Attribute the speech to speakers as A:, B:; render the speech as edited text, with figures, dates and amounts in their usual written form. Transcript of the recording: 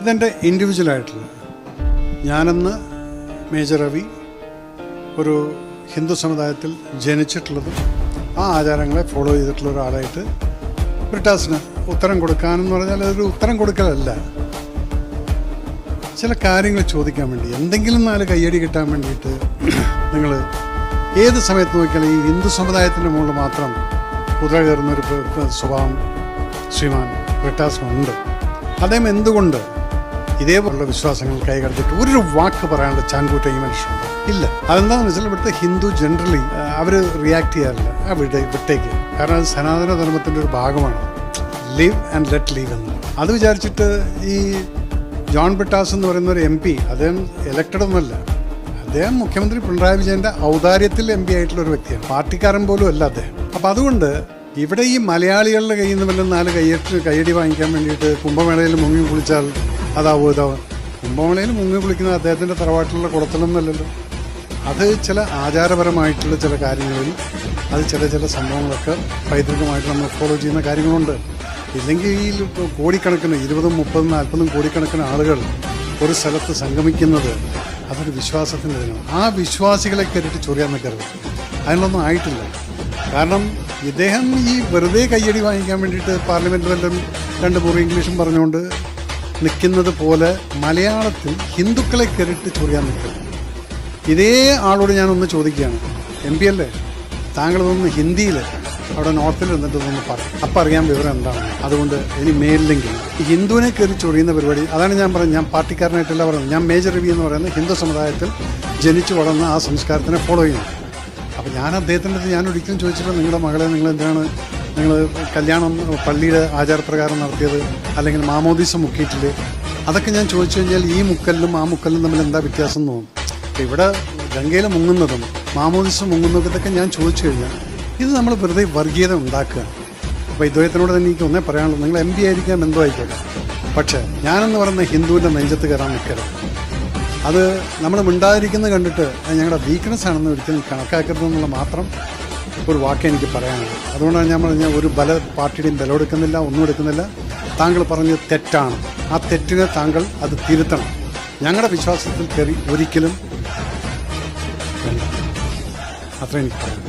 A: ഇതെൻ്റെ ഇൻഡിവിജ്വലായിട്ടുള്ള ഞാനെന്ന് മേജർ രവി ഒരു ഹിന്ദു സമുദായത്തിൽ ജനിച്ചിട്ടുള്ളതും ആ ആചാരങ്ങളെ ഫോളോ ചെയ്തിട്ടുള്ള ഒരാളായിട്ട് ബ്രിട്ടാസിന് ഉത്തരം കൊടുക്കാനെന്ന് പറഞ്ഞാൽ അതൊരു ഉത്തരം കൊടുക്കലല്ല, ചില കാര്യങ്ങൾ ചോദിക്കാൻ വേണ്ടി, എന്തെങ്കിലും 4 കയ്യടി കിട്ടാൻ വേണ്ടിയിട്ട് നിങ്ങൾ ഏത് സമയത്ത് നോക്കിയാലും ഈ ഹിന്ദു സമുദായത്തിൻ്റെ മുകളിൽ മാത്രം കുതിര കയറുന്നൊരു സ്വഭാവം ശ്രീമാൻ ബ്രിട്ടാസിനുണ്ട്. അദ്ദേഹം എന്തുകൊണ്ട് ഇതേപോലുള്ള വിശ്വാസങ്ങൾ കൈകടത്തിയിട്ട് ഒരു വാക്ക് പറയാനുള്ള ചാൻകൂട്ട ഈ മനുഷ്യരുണ്ട് ഇല്ല. അതെന്താണെന്ന് വെച്ചാൽ ഇവിടുത്തെ ഹിന്ദു ജനറലി അവർ റിയാക്ട് ചെയ്യാറില്ല വിട്ടേക്ക്. കാരണം അത് സനാതന ധർമ്മത്തിൻ്റെ ഒരു ഭാഗമാണ്, ലിവ് ആൻഡ് ലെറ്റ് ലീവ് എന്ന്. അത് വിചാരിച്ചിട്ട് ഈ ജോൺ ബ്രിട്ടാസ് എന്ന് പറയുന്ന ഒരു MP, അദ്ദേഹം എലക്റ്റഡ് ഒന്നുമല്ല, അദ്ദേഹം മുഖ്യമന്ത്രി പിണറായി വിജയൻ്റെ ഔദാര്യത്തിൽ MP ആയിട്ടുള്ള ഒരു വ്യക്തിയാണ്, പാർട്ടിക്കാരൻ പോലും അല്ല അദ്ദേഹം. അപ്പം അതുകൊണ്ട് ഇവിടെ ഈ മലയാളികളുടെ കയ്യിൽ നിന്ന് വല്ല 4 കയ്യടി വാങ്ങിക്കാൻ വേണ്ടിയിട്ട് കുംഭമേളയിൽ മുങ്ങി കുളിച്ചാൽ അതാവും ഇതാവും. കുംഭമേളയിൽ മുങ്ങി കുളിക്കുന്നത് അദ്ദേഹത്തിൻ്റെ തറവാട്ടിലുള്ള കുളത്തിലൊന്നുമല്ലല്ലോ. അത് ചില ആചാരപരമായിട്ടുള്ള ചില കാര്യങ്ങളിൽ അത് ചില സംഭവങ്ങളൊക്കെ പൈതൃകമായിട്ട് നമ്മൾ ഫോളോ ചെയ്യുന്ന കാര്യങ്ങളുണ്ട്. ഇല്ലെങ്കിൽ ഈ കോടിക്കണക്കിന് 20, 30, 40 കോടിക്കണക്കിന് ആളുകൾ ഒരു സ്ഥലത്ത് സംഗമിക്കുന്നത് അതൊരു വിശ്വാസത്തിൻ്റെ ദിനമാണ്. ആ വിശ്വാസികളെ കയറിയിട്ട് ചൊറിയാൻ നിൽക്കരുത്, അതിനൊന്നും ആയിട്ടില്ല. കാരണം ഇദ്ദേഹം ഈ വെറുതെ കയ്യടി വാങ്ങിക്കാൻ വേണ്ടിയിട്ട് പാർലമെൻറ്റിലെല്ലാം 2 മുറി ഇംഗ്ലീഷും പറഞ്ഞുകൊണ്ട് നിൽക്കുന്നത് പോലെ മലയാളത്തിൽ ഹിന്ദുക്കളെ കയറിയിട്ട് ചൊറിയാൻ നിൽക്കരുത്. ഇതേ ആളോട് ഞാനൊന്ന് ചോദിക്കുകയാണ്, MP അല്ലേ, താങ്കളതൊന്ന് ഹിന്ദിയിൽ അവിടെ നോർത്തിൽ നിന്നിട്ടൊന്ന് പറയും, അപ്പം അറിയാൻ വിവരം എന്താണ്. അതുകൊണ്ട് ഇനി മേലില്ലെങ്കിൽ ഈ ഹിന്ദുവിനെ കയറി ചൊറിയുന്ന പരിപാടി, അതാണ് ഞാൻ പറഞ്ഞത്. ഞാൻ പാർട്ടിക്കാരനായിട്ടല്ല പറയുന്നത്, ഞാൻ മേജർ രവി എന്ന് പറയുന്നത് ഹിന്ദു സമുദായത്തിൽ ജനിച്ചു വളർന്ന ആ സംസ്കാരത്തിനെ ഫോളോ ചെയ്യുന്നു. അപ്പോൾ ഞാൻ അദ്ദേഹത്തിൻ്റെ അടുത്ത് ഞാൻ ഒരിക്കലും ചോദിച്ചില്ല, നിങ്ങളുടെ മകളെ നിങ്ങൾ എന്തിനാണ് നിങ്ങൾ കല്യാണം പള്ളിയുടെ ആചാരപ്രകാരം നടത്തിയത്, അല്ലെങ്കിൽ മാമോദീസ മുക്കിയിട്ടില്ലേ? അതൊക്കെ ഞാൻ ചോദിച്ചു കഴിഞ്ഞാൽ ഈ മുക്കലിനും ആ മുക്കലിനും തമ്മിൽ എന്താ വ്യത്യാസം എന്ന് തോന്നും. ഇവിടെ ഗംഗയിൽ മുങ്ങുന്നതും മാമോദീസ മുങ്ങുന്നതും ഇതൊക്കെ ഞാൻ ചോദിച്ചു കഴിഞ്ഞാൽ ഇത് നമ്മൾ വെറുതെ വർഗീയത ഉണ്ടാക്കുക. അപ്പോൾ ഇദ്ദേഹത്തിനോട് തന്നെ എനിക്ക് ഒന്നേ പറയാനുള്ളൂ, നിങ്ങൾ MP ആയിരിക്കാം, എന്തോ ആയിക്കോട്ടെ, പക്ഷേ ഞാനെന്ന് പറയുന്ന ഹിന്ദുവിൻ്റെ നെഞ്ചത്ത് കയറാൻ നിൽക്കരുത്. അത് നമ്മൾ മിണ്ടാതിരിക്കുന്നത് കണ്ടിട്ട് അത് ഞങ്ങളുടെ വീക്ക്നെസ് ആണെന്ന് ഒരിക്കലും കണക്കാക്കരുതെന്നുള്ള മാത്രം ഒരു വാക്ക് എനിക്ക് പറയാനുള്ളൂ. അതുകൊണ്ടാണ് ഞാൻ പറഞ്ഞ ഒരു പാർട്ടിയുടെയും ബലം എടുക്കുന്നില്ല, ഒന്നും എടുക്കുന്നില്ല. താങ്കൾ പറഞ്ഞത് തെറ്റാണ്, ആ തെറ്റിനെ താങ്കൾ അത് തിരുത്തണം. ഞങ്ങളുടെ വിശ്വാസത്തിൽ കയറി ഒരിക്കലും വേണ്ട, അത്ര എനിക്ക് പറയാം.